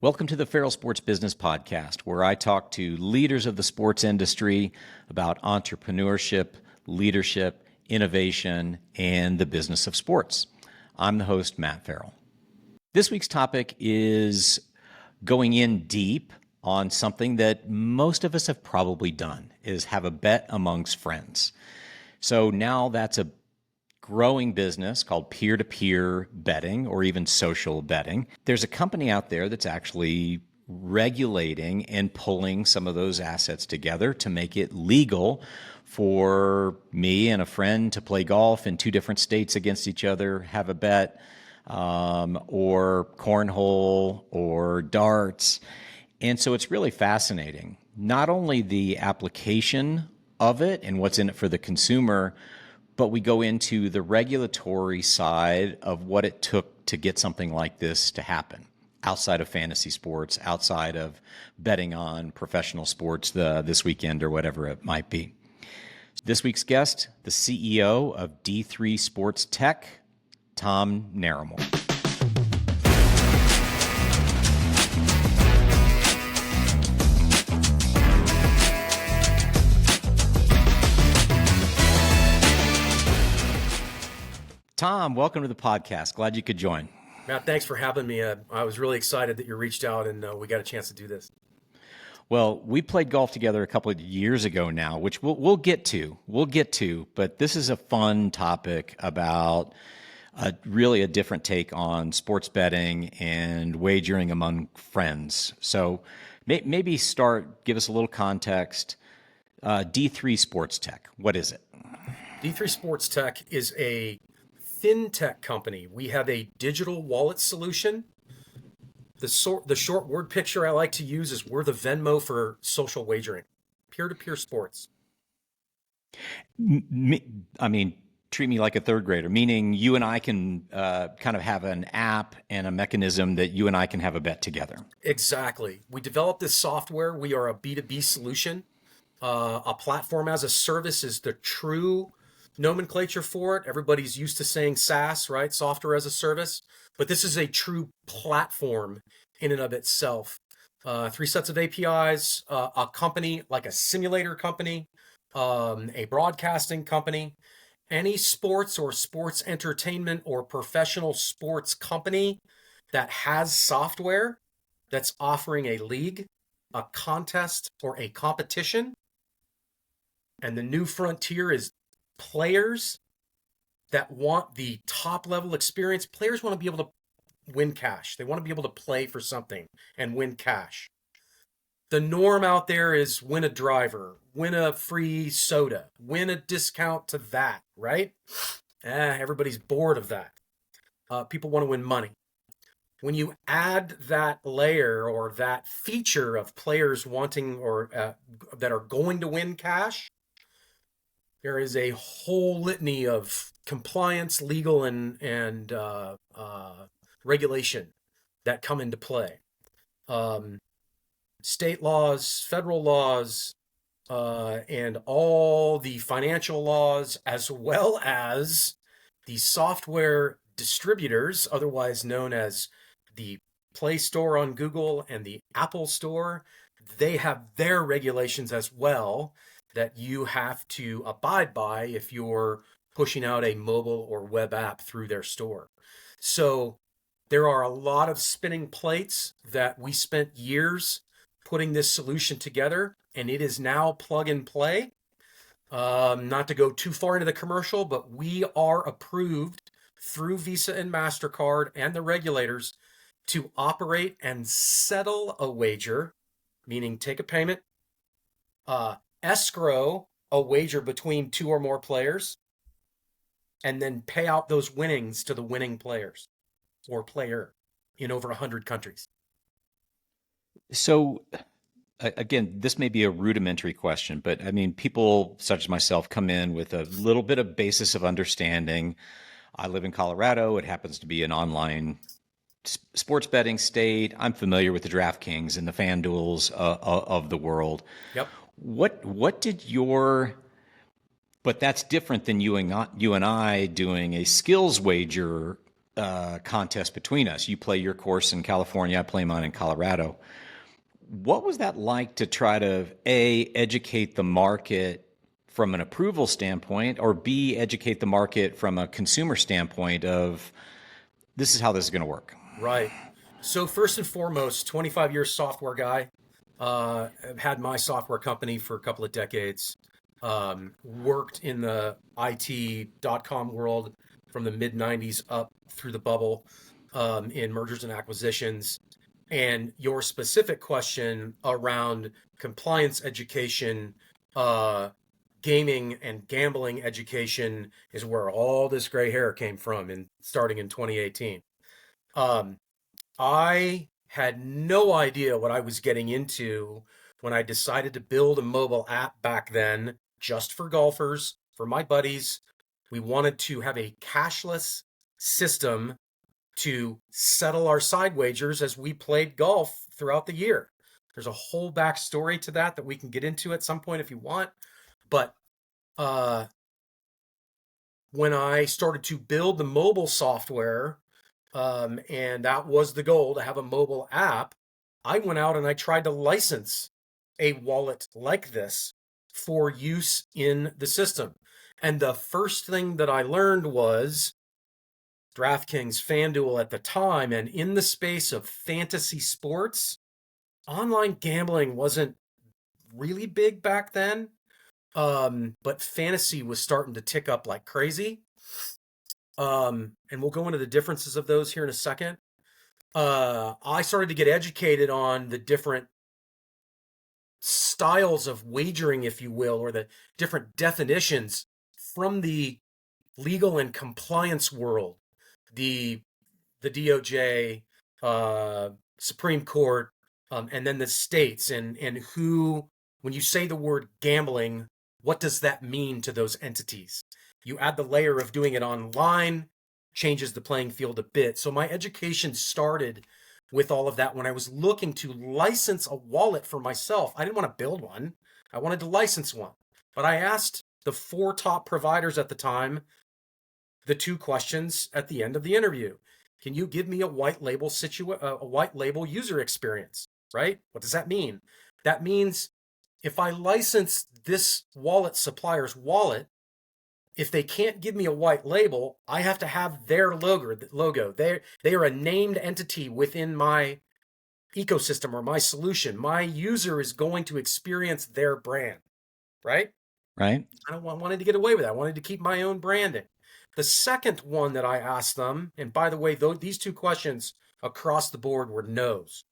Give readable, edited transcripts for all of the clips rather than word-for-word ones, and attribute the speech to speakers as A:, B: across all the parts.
A: Welcome to the Farrell Sports Business Podcast, where I talk to leaders of the sports industry about entrepreneurship, leadership, innovation, and the business of sports. I'm the host, Matt Farrell. This week's topic is going in deep on something that most of us have probably done, is have a bet amongst friends. So now that's a growing business called peer-to-peer betting or even social betting. There's a company out there that's actually regulating and pulling some of those assets together to make it legal for me and a friend to play golf in two different states against each other, have a bet, or cornhole or darts. And so it's really fascinating. Not only the application of it and what's in it for the consumer, but we go into the regulatory side of what it took to get something like this to happen outside of fantasy sports, outside of betting on professional sports this weekend or whatever it might be. This week's guest, the CEO of D3 Sports Tech, Tom Naramore. Tom, welcome to the podcast. Glad you could join.
B: Matt, thanks for having me. I was really excited that you reached out and we got a chance to do this.
A: Well, we played golf together a couple of years ago now, which we'll get to. But this is a fun topic about really a different take on sports betting and wagering among friends. So maybe give us a little context. D3 Sports Tech, what is it?
B: D3 Sports Tech is a FinTech company. We have a digital wallet solution. The short word picture I like to use is we're the Venmo for social wagering, peer-to-peer sports.
A: Treat me like a third grader, meaning you and I can kind of have an app and a mechanism that you and I can have a bet together.
B: Exactly. We developed this software. We are a B2B solution. A platform as a service is the true nomenclature for it. Everybody's used to saying SaaS, right? Software as a service. But this is a true platform in and of itself. 3 sets of APIs, a company like a simulator company, a broadcasting company, any sports or sports entertainment or professional sports company that has software that's offering a league, a contest, or a competition. And the new frontier is players that want the top level experience. Players want to be able to win cash. They want to be able to play for something and win cash. The norm out there is win a driver, win a free soda, win a discount to that, right? Everybody's bored of that. People want to win money. When you add that layer or that feature of players wanting or that are going to win cash, there is a whole litany of compliance, legal, and regulation that come into play. State laws, federal laws, and all the financial laws, as well as the software distributors, otherwise known as the Play Store on Google and the Apple Store. They have their regulations as well that you have to abide by if you're pushing out a mobile or web app through their store. So there are a lot of spinning plates that we spent years putting this solution together, and it is now plug and play. Not to go too far into the commercial, but we are approved through Visa and MasterCard and the regulators to operate and settle a wager, meaning take a payment, escrow a wager between 2 or more players, and then pay out those winnings to the winning players or player in over 100 countries.
A: So, again, this may be a rudimentary question, but I mean, people such as myself come in with a little bit of basis of understanding. I live in Colorado. It happens to be an online sports betting state. I'm familiar with the DraftKings and the FanDuels of the world.
B: Yep.
A: What did but that's different than you and I doing a skills wager contest between us. You play your course in California, I play mine in Colorado. What was that like to try to A, educate the market from an approval standpoint, or B, educate the market from a consumer standpoint of this is how this is going to work?
B: Right. So first and foremost, 25 years software guy. I've had my software company for a couple of decades. Worked in the IT.com world from the mid 90s up through the bubble in mergers and acquisitions. And your specific question around compliance education, gaming and gambling education is where all this gray hair came from in starting in 2018. Um, I had no idea what I was getting into when I decided to build a mobile app back then, just for golfers, for my buddies. We wanted to have a cashless system to settle our side wagers as we played golf throughout the year. There's a whole backstory to that we can get into at some point if you want. But uh, when I started to build the mobile software, and that was the goal, to have a mobile app, I went out and I tried to license a wallet like this for use in the system. And the first thing that I learned was DraftKings, FanDuel at the time, and in the space of fantasy sports, online gambling wasn't really big back then. But fantasy was starting to tick up like crazy. And we'll go into the differences of those here in a second. I started to get educated on the different styles of wagering, if you will, or the different definitions from the legal and compliance world, the DOJ, Supreme Court, and then the states, and who, when you say the word gambling, what does that mean to those entities? You add the layer of doing it online, changes the playing field a bit. So my education started with all of that when I was looking to license a wallet for myself. I didn't want to build one. I wanted to license one. But I asked the 4 top providers at the time the 2 questions at the end of the interview. Can you give me a white label user experience, right? What does that mean? That means if I license this wallet supplier's wallet, if they can't give me a white label, I have to have their logo. They are a named entity within my ecosystem or my solution. My user is going to experience their brand, right?
A: Right?
B: I wanted to get away with that. I wanted to keep my own branding. The second one that I asked them, and by the way, these 2 questions across the board were no's.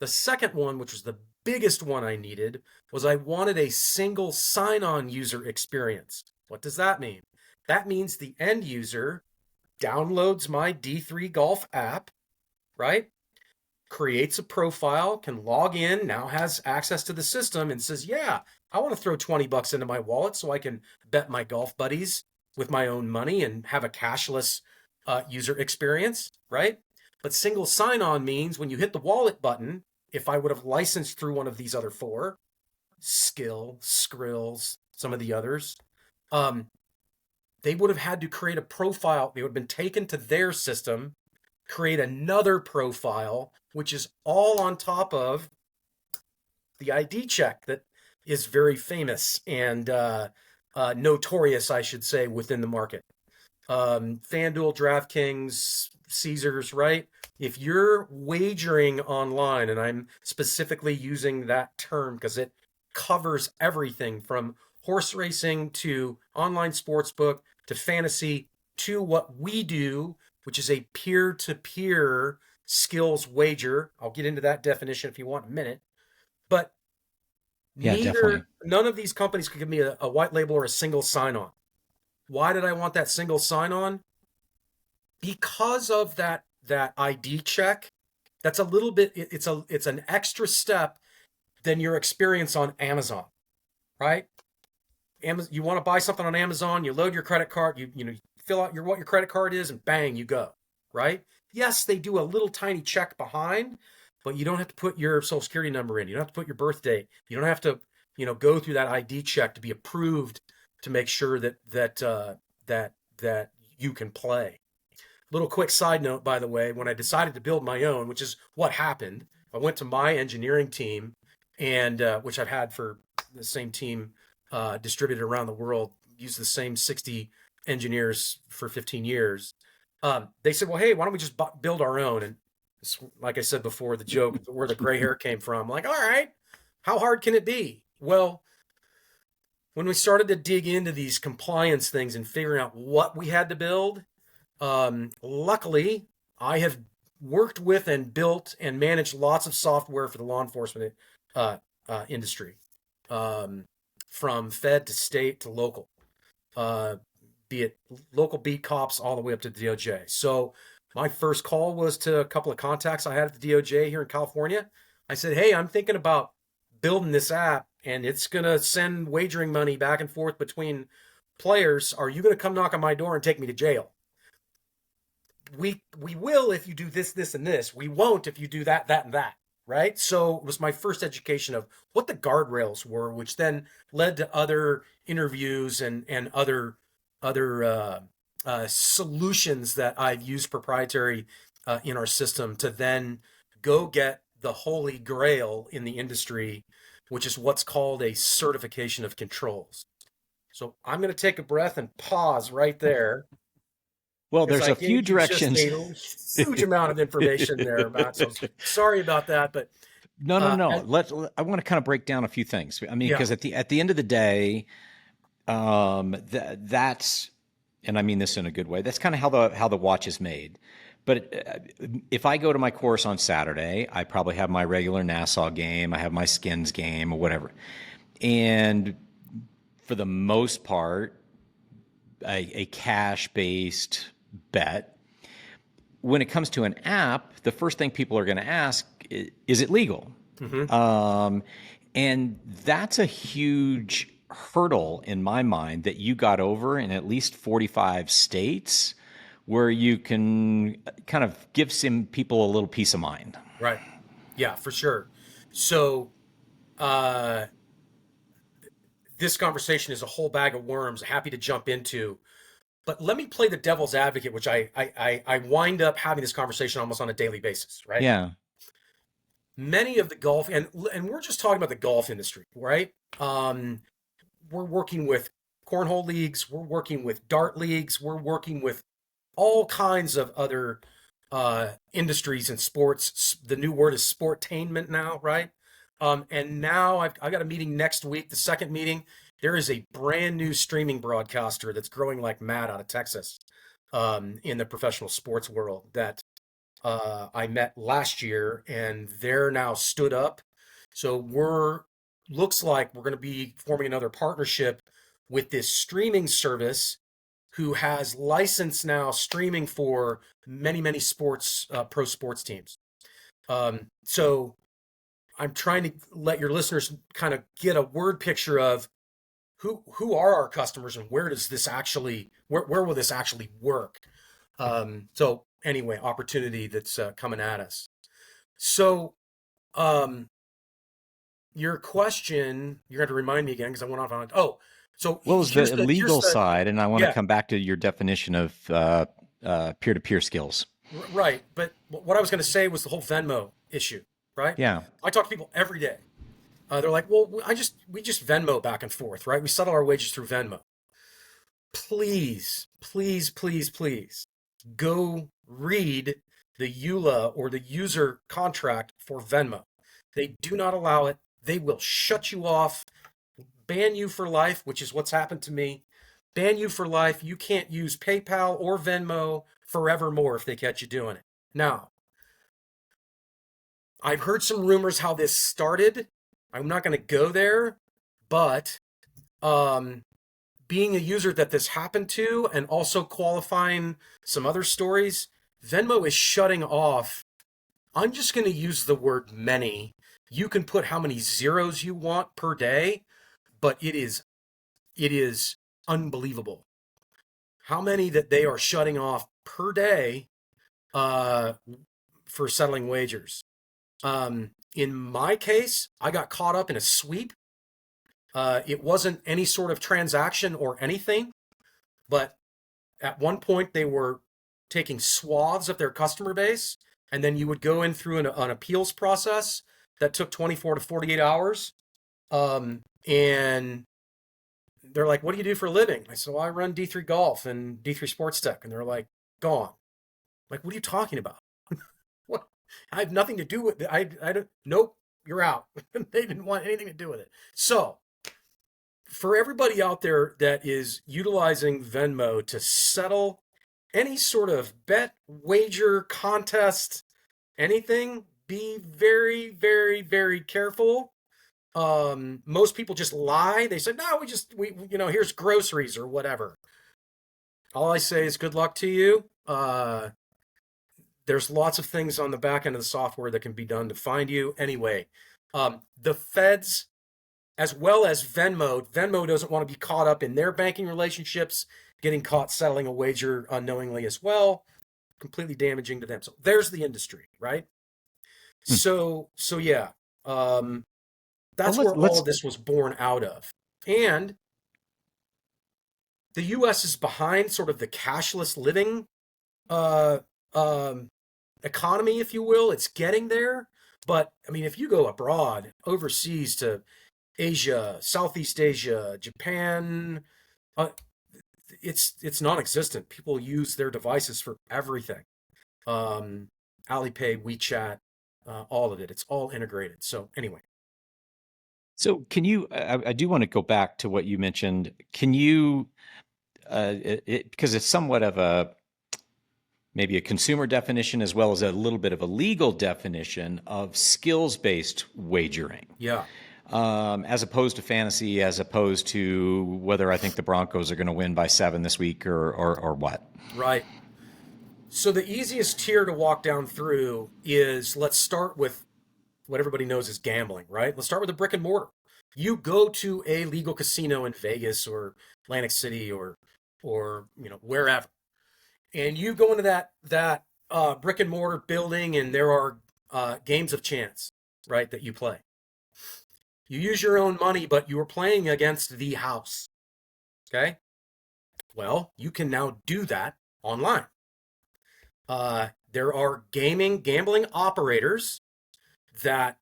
B: The second one, which was the biggest one I needed, was I wanted a single sign-on user experience. What does that mean? That means the end user downloads my D3 Golf app, right? Creates a profile, can log in, now has access to the system and says, yeah, I want to throw $20 into my wallet so I can bet my golf buddies with my own money and have a cashless user experience, right? But single sign-on means when you hit the wallet button, if I would have licensed through one of these other 4, Skill, Skrills, some of the others, they would have had to create a profile. They would have been taken to their system, create another profile, which is all on top of the ID check that is very famous and notorious, I should say, within the market. FanDuel, DraftKings, Caesars, right? If you're wagering online, and I'm specifically using that term because it covers everything from horse racing to online sportsbook to fantasy to what we do, which is a peer-to-peer skills wager. I'll get into that definition if you want in a minute. But
A: Yeah, definitely.
B: none of these companies could give me a white label or a single sign-on. Why did I want that single sign-on? Because of that ID check. That's a little bit, it's an extra step than your experience on Amazon, right? You want to buy something on Amazon, you load your credit card, you fill out what your credit card is, and bang, you go, right? Yes, they do a little tiny check behind, but you don't have to put your social security number in. You don't have to put your birth date. You don't have to, go through that ID check to be approved to make sure that you can play. Little quick side note, by the way, when I decided to build my own, which is what happened, I went to my engineering team, and which I've had for the same team distributed around the world, used the same 60 engineers for 15 years. They said, well, hey, why don't we just build our own? And like I said before, the joke where the gray hair came from. I'm like, all right, how hard can it be? Well, when we started to dig into these compliance things and figuring out what we had to build, luckily, I have worked with and built and managed lots of software for the law enforcement industry, from fed to state to local, be it local beat cops all the way up to the DOJ. So my first call was to a couple of contacts I had at the DOJ here in California. I said, hey, I'm thinking about building this app, and it's going to send wagering money back and forth between players. Are you going to come knock on my door and take me to jail? We will if you do this, this, and this. We won't if you do that, that, and that, right? So it was my first education of what the guardrails were, which then led to other interviews and other solutions that I've used proprietary in our system to then go get the holy grail in the industry, which is what's called a certification of controls. So I'm going to take a breath and pause right there.
A: Well, there's a few directions.
B: Just a huge amount of information there, Matt. So sorry about that, but
A: no. I want to kind of break down a few things. I mean, because at the end of the day, that's, and I mean this in a good way, that's kind of how the watch is made. But if I go to my course on Saturday, I probably have my regular Nassau game, I have my skins game or whatever. And for the most part, a cash-based bet. When it comes to an app, the first thing people are going to ask is it legal? Mm-hmm. And that's a huge hurdle in my mind that you got over in at least 45 states, where you can kind of give some people a little peace of mind.
B: Right. Yeah, for sure. So this conversation is a whole bag of worms, happy to jump into. But let me play the devil's advocate, which I wind up having this conversation almost on a daily basis, right?
A: Yeah.
B: Many of the golf, and we're just talking about the golf industry, right? We're working with cornhole leagues, we're working with dart leagues, we're working with all kinds of other industries and sports. The new word is sportainment now, right? And now I've got a meeting next week, the second meeting. There is a brand new streaming broadcaster that's growing like mad out of Texas in the professional sports world that I met last year, and they're now stood up. So looks like we're going to be forming another partnership with this streaming service who has licensed now streaming for many, many sports, pro sports teams. So I'm trying to let your listeners kind of get a word picture of who are our customers and where does this actually, where will this actually work? So anyway, opportunity that's coming at us. So your question, you're going to remind me again because I went off on, so
A: well, it's the legal side, and I want to come back to your definition of peer-to-peer skills.
B: Right, but what I was going to say was the whole Venmo issue, right?
A: Yeah.
B: I talk to people every day. They're like, well, we just Venmo back and forth, right? We settle our wages through Venmo. Please, please, please, please go read the EULA or the user contract for Venmo. They do not allow it. They will shut you off, ban you for life, which is what's happened to me. Ban you for life. You can't use PayPal or Venmo forevermore if they catch you doing it. Now, I've heard some rumors how this started. I'm not going to go there, but being a user that this happened to and also qualifying some other stories, Venmo is shutting off. I'm just going to use the word many. You can put how many zeros you want per day, but it is unbelievable how many that they are shutting off per day for settling wagers. In my case, I got caught up in a sweep. It wasn't any sort of transaction or anything, but at one point they were taking swaths of their customer base, and then you would go in through an appeals process that took 24 to 48 hours. And they're like, "What do you do for a living?" I said, "Well, I run D3 Golf and D3 Sports Tech." And they're like, "Gone." Like, "What are you talking about?" What? I have nothing to do with it. I don't, nope, you're out. They didn't want anything to do with it. So for everybody out there that is utilizing Venmo to settle any sort of bet, wager, contest, anything, be very, very, very careful. Most people just lie. They say, "No, we here's groceries or whatever." All I say is good luck to you. There's lots of things on the back end of the software that can be done to find you. Anyway, the feds, as well as Venmo doesn't want to be caught up in their banking relationships, getting caught settling a wager unknowingly as well, completely damaging to them. So there's the industry, right? So yeah, that's where all of this was born out of. And the U.S. is behind sort of the cashless living economy, if you will. It's getting there. But I mean, if you go abroad, overseas to Asia, Southeast Asia, Japan, it's non-existent. People use their devices for everything. Alipay, WeChat, all of it. It's all integrated. So anyway.
A: So can you, I do want to go back to what you mentioned. Can you, because it's somewhat of maybe a consumer definition as well as a little bit of a legal definition of skills-based wagering.
B: Yeah.
A: As opposed to fantasy, as opposed to whether I think the Broncos are going to win by 7 this week or what.
B: Right. So the easiest tier to walk down through is, let's start with what everybody knows is gambling, right? Let's start with a brick and mortar. You go to a legal casino in Vegas or Atlantic City or wherever, and you go into that brick and mortar building, and there are games of chance, right, that you play. You use your own money, but you are playing against the house. Okay? Well, you can now do that online. There are gambling operators that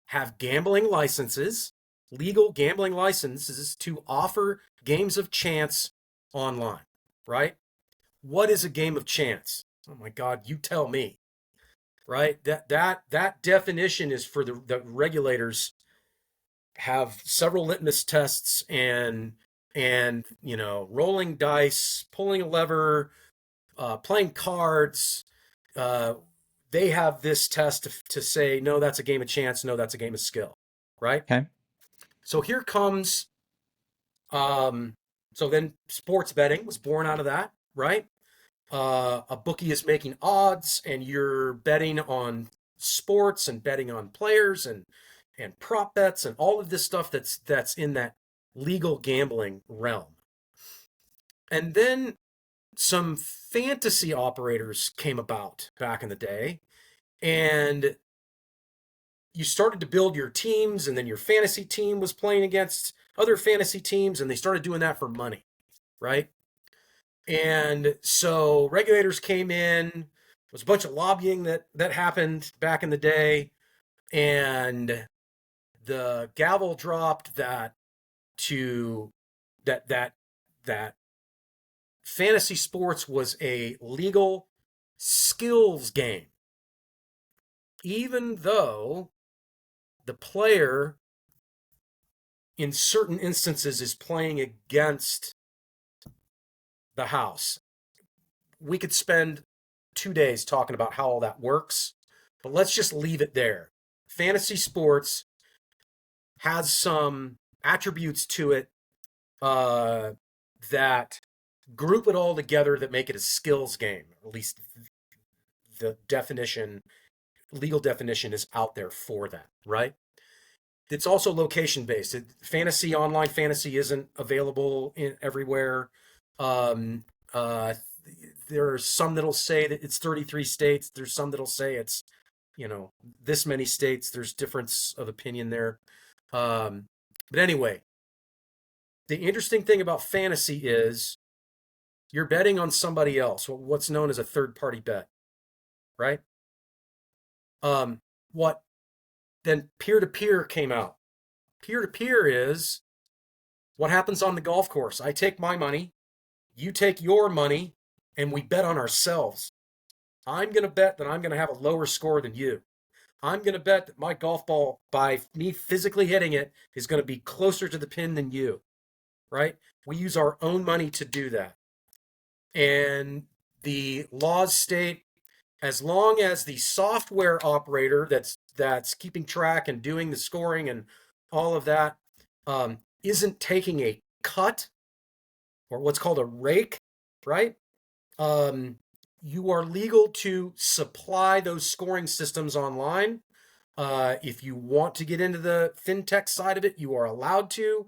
B: have gambling licenses, legal gambling licenses, to offer games of chance online, right? What is a game of chance? Oh my God, you tell me, right? That definition is for the regulators have several litmus tests and rolling dice, pulling a lever, playing cards. They have this test to say, no, that's a game of chance. No, that's a game of skill. Right.
A: Okay.
B: So here comes, so then sports betting was born out of that, right? A bookie is making odds, and you're betting on sports and betting on players and prop bets and all of this stuff that's in that legal gambling realm. And then some fantasy operators came about back in the day, and you started to build your teams, and then your fantasy team was playing against other fantasy teams, and they started doing that for money, right? And so regulators came in. There was a bunch of lobbying that happened back in the day, and the gavel dropped that fantasy sports was a legal skills game, even though the player in certain instances is playing against the house. We could spend 2 days talking about how all that works, but let's just leave it there. Fantasy sports has some attributes to it that group it all together that make it a skills game. At least the legal definition is out there for that, right? It's also location based. Online fantasy isn't available everywhere. There are some that'll say that it's 33 states. There's some that'll say it's, this many states. There's difference of opinion there. But anyway, the interesting thing about fantasy is You're betting on somebody else, what's known as a third-party bet, right? What then peer-to-peer came out. Peer-to-peer is what happens on the golf course. I take my money, you take your money, and we bet on ourselves. I'm going to bet that I'm going to have a lower score than you. I'm going to bet that my golf ball, by me physically hitting it, is going to be closer to the pin than you, right? We use our own money to do that. And the laws state, as long as the software operator that's keeping track and doing the scoring and all of that isn't taking a cut or what's called a rake, right? You are legal to supply those scoring systems online. If you want to get into the FinTech side of it, you are allowed to,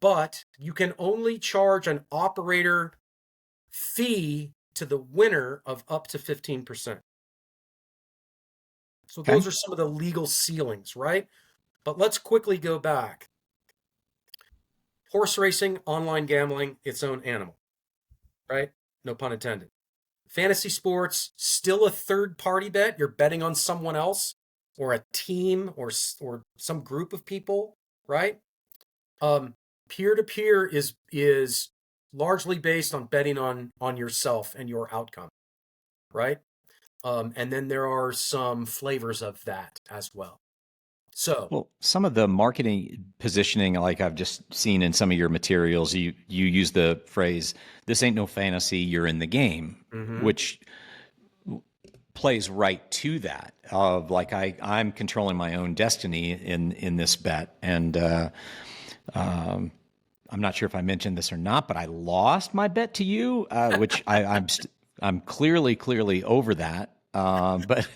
B: but you can only charge an operator fee to the winner of up to 15%. So those are some of the legal ceilings, right? But let's quickly go back. Horse racing, online gambling, its own animal, right? No pun intended. Fantasy sports, still a third-party bet. You're betting on someone else or a team or some group of people, right? Peer-to-peer is largely based on betting on yourself and your outcome, right? And then there are some flavors of that as well. So,
A: well, some of the marketing positioning, like I've just seen in some of your materials, you use the phrase, "This ain't no fantasy, you're in the game," which plays right to that of like I'm controlling my own destiny in this bet. And I'm not sure if I mentioned this or not, but I lost my bet to you, which I'm clearly over that. But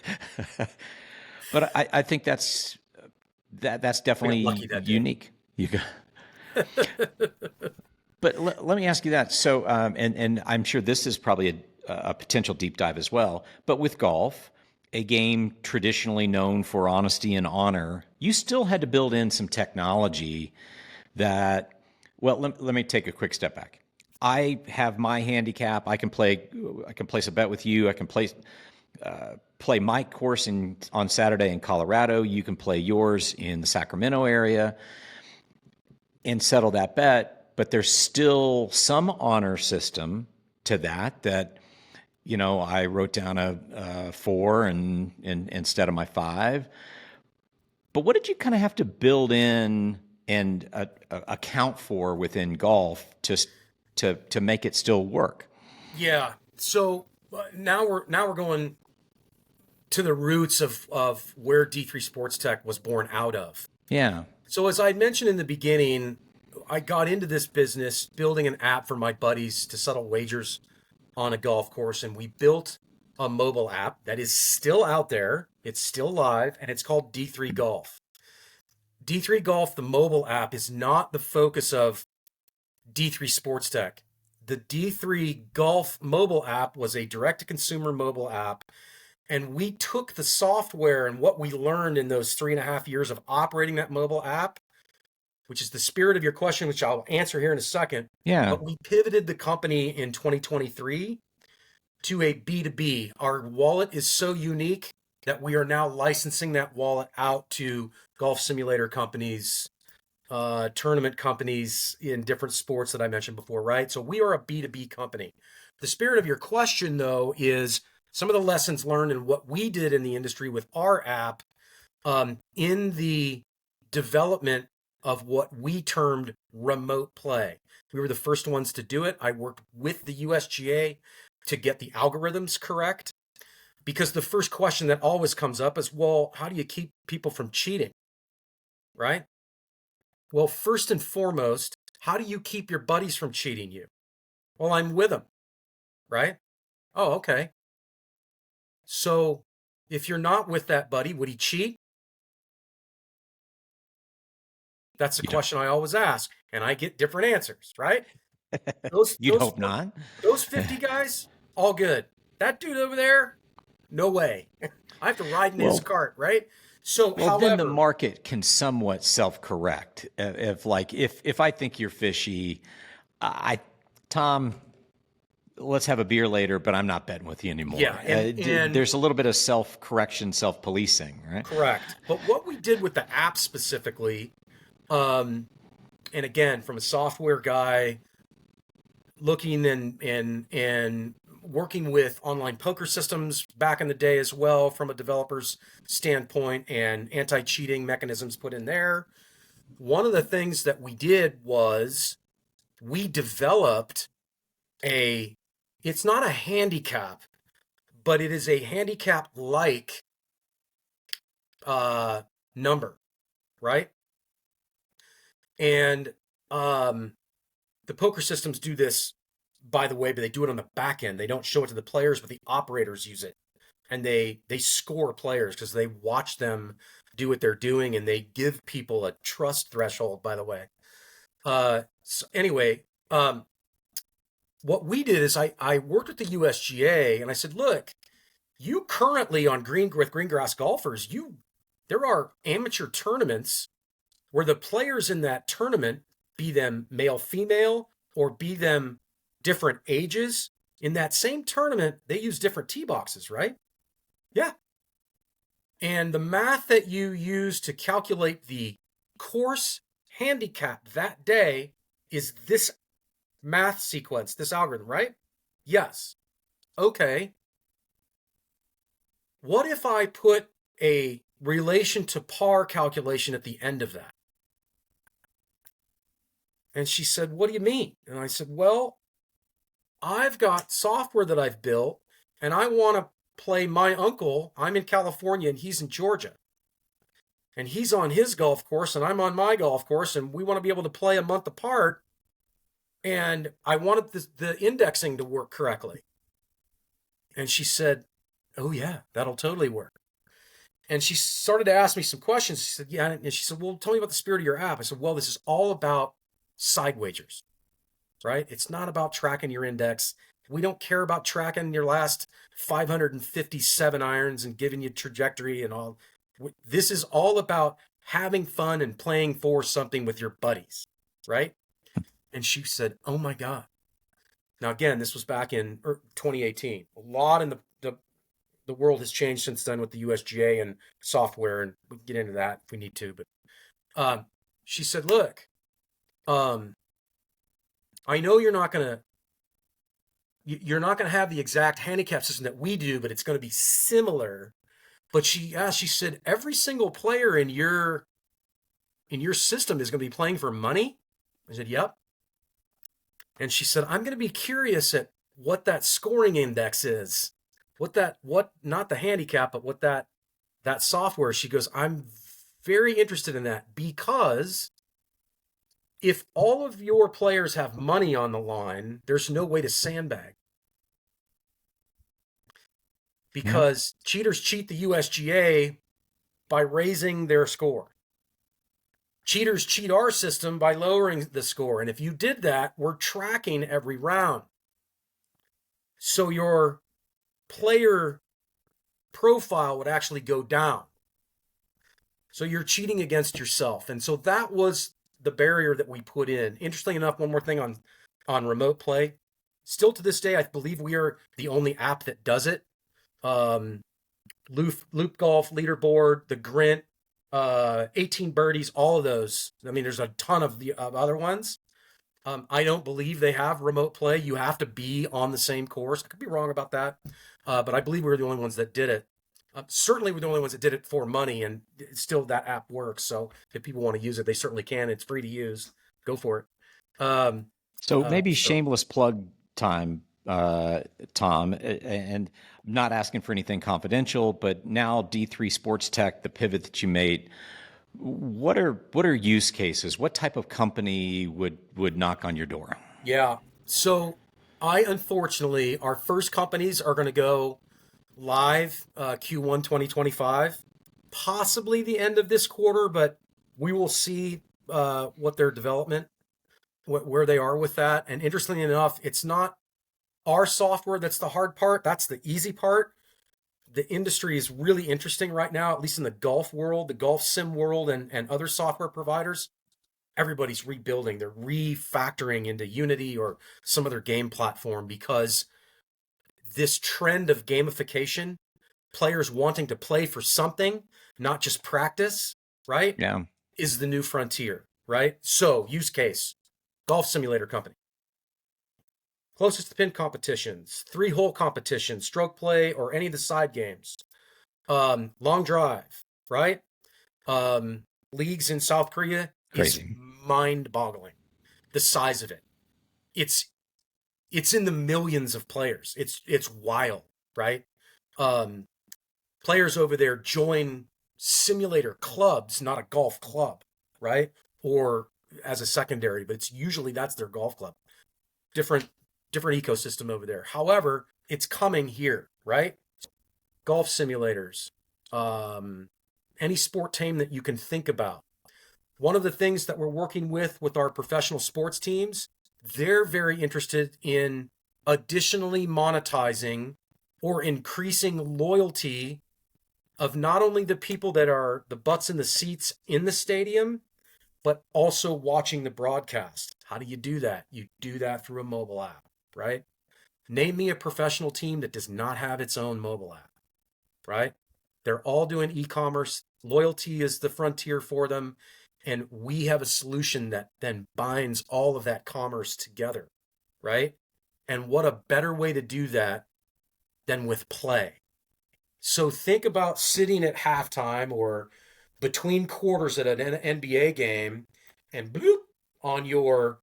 A: but I think that's definitely unique. You go. But let me ask you that. So, and I'm sure this is probably a potential deep dive as well. But with golf, a game traditionally known for honesty and honor, you still had to build in some technology that. Well, let me take a quick step back. I have my handicap. I can place a bet with you. I can play my course on Saturday in Colorado. You can play yours in the Sacramento area and settle that bet. But there's still some honor system to that, I wrote down a 4 and instead of my 5. But what did you kind of have to build in and account for within golf to make it still work?
B: Yeah. So now we're going to the roots of where D3 Sports Tech was born out of.
A: Yeah.
B: So as I mentioned in the beginning, I got into this business building an app for my buddies to settle wagers on a golf course, and we built a mobile app that is still out there. It's still live, and it's called D3 Golf. D3 Golf, the mobile app, is not the focus of D3 Sports Tech. The D3 Golf mobile app was a direct-to-consumer mobile app, and we took the software and what we learned in those 3.5 years of operating that mobile app, which is the spirit of your question, which I'll answer here in a second.
A: Yeah.
B: But we pivoted the company in 2023 to a B2B. Our wallet is so unique that we are now licensing that wallet out to golf simulator companies, tournament companies in different sports that I mentioned before, right? So we are a B2B company. The spirit of your question, though, is some of the lessons learned and what we did in the industry with our app in the development of what we termed remote play. We were the first ones to do it. I worked with the USGA to get the algorithms correct, because the first question that always comes up is, well, how do you keep people from cheating, right? Well, first and foremost, how do you keep your buddies from cheating you? Well, I'm with them, right? Oh, okay. So if you're not with that buddy, would he cheat? That's the question I always ask, and I get different answers, right?
A: You'd hope not.
B: Those 50 guys, all good. That dude over there, no way. I have to ride in his cart, right? So, however,
A: then the market can somewhat self-correct. If I think you're fishy, Tom, let's have a beer later, but I'm not betting with you anymore.
B: Yeah, and
A: There's a little bit of self-correction, self-policing, right?
B: correct. But what we did with the app specifically, and again, from a software guy looking and working with online poker systems back in the day as well, from a developer's standpoint, and anti-cheating mechanisms put in there. One of the things that we did was we developed it's not a handicap, but it is a handicap like number, right? And the poker systems do this, by the way, but they do it on the back end. They don't show it to the players, but the operators use it. And they score players because they watch them do what they're doing, and they give people a trust threshold, by the way. So anyway, what we did is I worked with the USGA, and I said, look, you currently with greengrass golfers, there are amateur tournaments where the players in that tournament, be them male, female, or be them different ages, in that same tournament, they use different tee boxes, right? Yeah. And the math that you use to calculate the course handicap that day is this math sequence, this algorithm, right? Yes. Okay. What if I put a relation to par calculation at the end of that? And she said, what do you mean? And I said, well, I've got software that I've built, and I want to play my uncle. I'm in California and he's in Georgia. And he's on his golf course and I'm on my golf course, and we want to be able to play a month apart. And I wanted the indexing to work correctly. And she said, oh yeah, that'll totally work. And she started to ask me some questions. She said, yeah. And she said, well, tell me about the spirit of your app. I said, well, this is all about side wagers, right? It's not about tracking your index. We don't care about tracking your last 557 irons and giving you trajectory and all. This is all about having fun and playing for something with your buddies, right? And she said, oh my God. Now, again, this was back in 2018. A lot in the world has changed since then with the USGA and software, and we can get into that if we need to. But she said, look, I know you're not going to have the exact handicap system that we do, but it's going to be similar. But she said, every single player in your system is going to be playing for money. I said, yep. And she said, I'm going to be curious at what that scoring index is. Not the handicap, but what that software. She goes, I'm very interested in that, because if all of your players have money on the line, there's no way to sandbag. Because cheaters cheat the USGA by raising their score. Cheaters cheat our system by lowering the score. And if you did that, we're tracking every round. So your player profile would actually go down. So you're cheating against yourself. And so that was the barrier that we put in. Interestingly enough, one more thing on remote play. Still to this day, I believe we are the only app that does it. Loop Golf, Leaderboard, the Grint, 18 Birdies, all of those. I mean, there's a ton of other ones. I don't believe they have remote play. You have to be on the same course. I could be wrong about that, but I believe we're the only ones that did it. Certainly, we're the only ones that did it for money, and still that app works. So if people want to use it, they certainly can. It's free to use. Go for it.
A: So maybe shameless plug time, Tom, and I'm not asking for anything confidential, but now D3 Sports Tech, the pivot that you made, what are use cases? What type of company would knock on your door?
B: Yeah. So unfortunately, our first companies are going to go live Q1 2025, possibly the end of this quarter, but we will see what their development, where they are with that. And interestingly enough, it's not our software that's the hard part. That's the easy part. The industry is really interesting right now, at least in the golf world, the golf sim world, and other software providers. everybody's rebuilding. They're refactoring into Unity or some other game platform because this trend of gamification, players wanting to play for something, not just practice, right?
A: Yeah.
B: Is the new frontier, right? So, use case, golf simulator company. Closest to pin competitions, 3-hole competitions, stroke play, or any of the side games. Long drive, right? Leagues in South Korea is
A: Crazy.
B: mind-boggling. The size of it. It's in the millions of players. It's wild, right? Players over there join simulator clubs, not a golf club, right? Or as a secondary, but it's usually that's their golf club. Different ecosystem over there. However, it's coming here, right? Golf simulators, any sport team that you can think about. One of the things that we're working with our professional sports teams, they're very interested in additionally monetizing or increasing loyalty of not only the people that are the butts in the seats in the stadium, but also watching the broadcast. How do you do that? You do that through a mobile app, right? Name me a professional team that does not have its own mobile app, right? They're all doing e-commerce. Loyalty is the frontier for them. And we have a solution that then binds all of that commerce together, right? And what a better way to do that than with play. So think about sitting at halftime or between quarters at an NBA game and bloop on you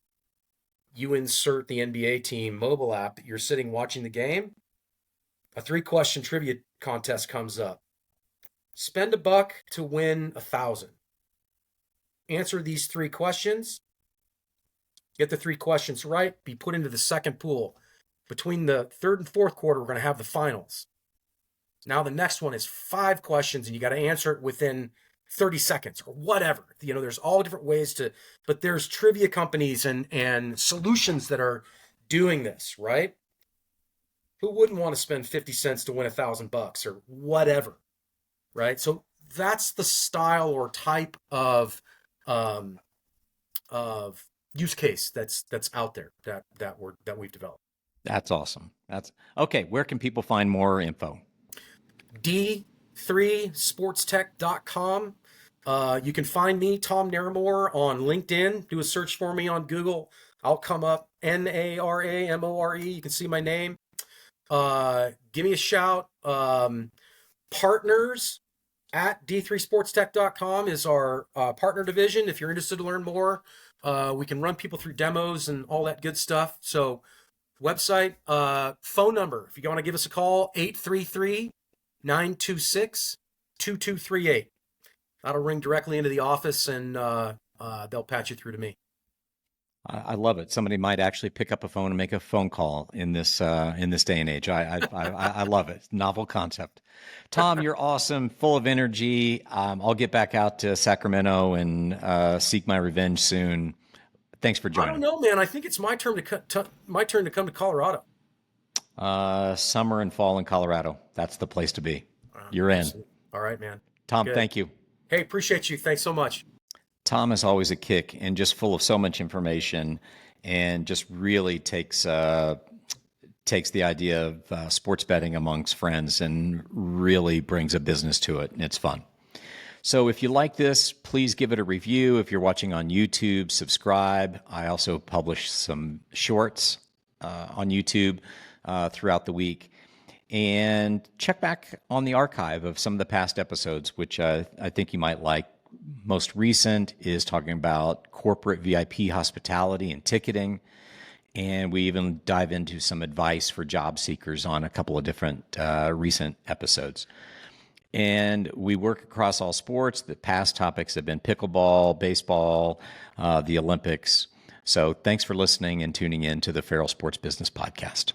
B: insert the NBA team mobile app that you're sitting watching the game. A 3-question trivia contest comes up. Spend $1 to win 1,000. Answer these 3 questions. Get the 3 questions right. Be put into the second pool. Between the third and fourth quarter, we're going to have the finals. Now the next one is 5 questions, and you got to answer it within 30 seconds or whatever. There's all different ways but there's trivia companies and solutions that are doing this, right? Who wouldn't want to spend 50 cents to win $1,000 or whatever, right? So that's the style or type of use case that's out there that we've developed.
A: That's awesome. That's okay. Where can people find more info?
B: D3sportstech.com. You can find me, Tom Naramore, on LinkedIn. Do a search for me on Google. I'll come up, Naramore. You can see my name. Give me a shout. Partners at D3sportstech.com is our partner division. If you're interested to learn more, we can run people through demos and all that good stuff. So website, phone number, if you want to give us a call, 833-926-2238. That'll ring directly into the office, and they'll patch you through to me.
A: I love it. Somebody might actually pick up a phone and make a phone call in this day and age. I love it. Novel concept. Tom, you're awesome, full of energy. I'll get back out to Sacramento and seek my revenge soon. Thanks for joining.
B: I don't know, man. I think it's my turn to come to Colorado.
A: Summer and fall in Colorado. That's the place to be. You're in.
B: All right, man.
A: Tom,
B: Good.
A: Thank you.
B: Hey, appreciate you. Thanks so much.
A: Tom is always a kick and just full of so much information, and just really takes the idea of sports betting amongst friends and really brings a business to it, and it's fun. So if you like this, please give it a review. If you're watching on YouTube, subscribe. I also publish some shorts on YouTube throughout the week. And check back on the archive of some of the past episodes, which I think you might like. Most recent is talking about corporate VIP hospitality and ticketing. And we even dive into some advice for job seekers on a couple of different recent episodes. And we work across all sports. The past topics have been pickleball, baseball, the Olympics. So thanks for listening and tuning in to the Farrell Sports Business Podcast.